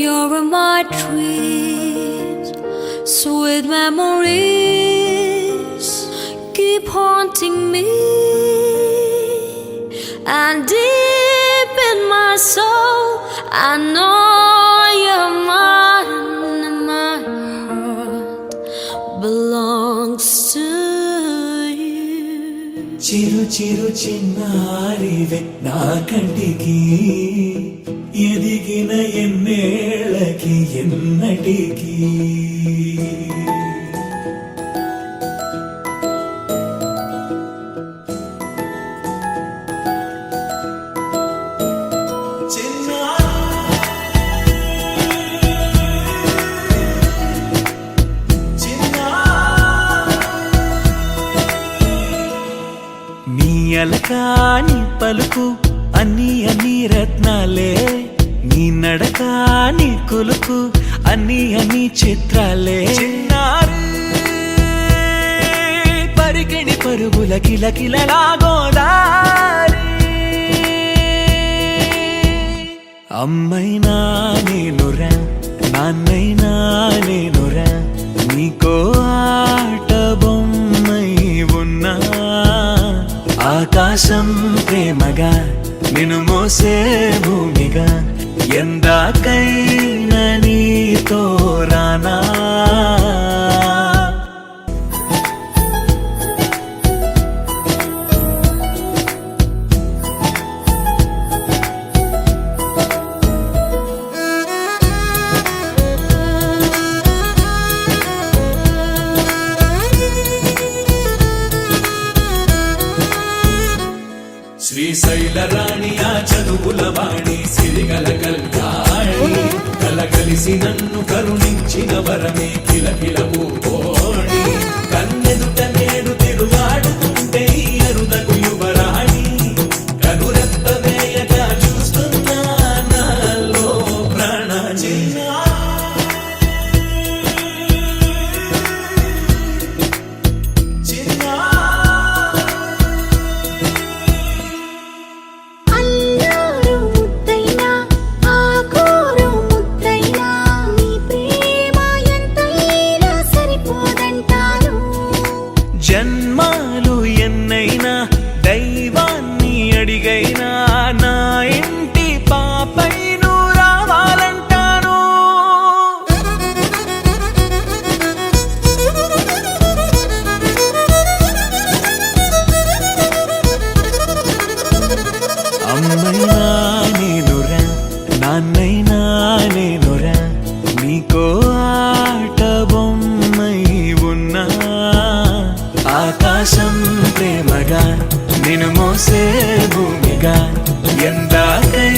You're in my dreams, sweet memories keep haunting me, and deep in my soul I know you're mine, and my heart belongs to you. చిరు చిరు చిన్నారివే నా కంటికి ఎదిగిన ఎన్నేళ్ళకి ఎన్నటికి నీ అలకాని పలుకు అన్ని అన్ని రత్నాలే, నీ నడక నీ కులుకు అన్ని అన్ని చిత్రాలే. చిన్నారి పరికిణి పరుగుల కిలకిలలా గోదారి, అమ్మైనా నేనురా నాన్నైనా నేనురా, నీకో ఆట బొమ్మై ఉన్నా. ఆకాశం ప్రేమగా నిన్ను మోసే భూమిగా, ఎందాకైనా నీతో రానా. శ్రీశైల రాణి ఆ చదువుల వాణి, సిరిగల కళ్యాణి, కలగలిసి నన్ను కరుణించిన వరమే కిలకిల పూకోణి. కన్నెదుట నేడు తిరుగాడుతుంటే అరుదకు యువరాణి, కనురెప్ప వేయగా చూస్తున్నా నాలో ప్రాణ. జన్మాలు ఎన్నైనా దైవాన్ని అడిగైనా నా ఇంటి పాపై నువ్వు రావాలంటాను. అమ్మైనా నేనురా నాన్నైనా నేనురా, నీకో ఆట బొమ్మై ఉన్నా. ఆకాశం ప్రేమగా నిన్ను మోసే భూమిగా, ఎందాకై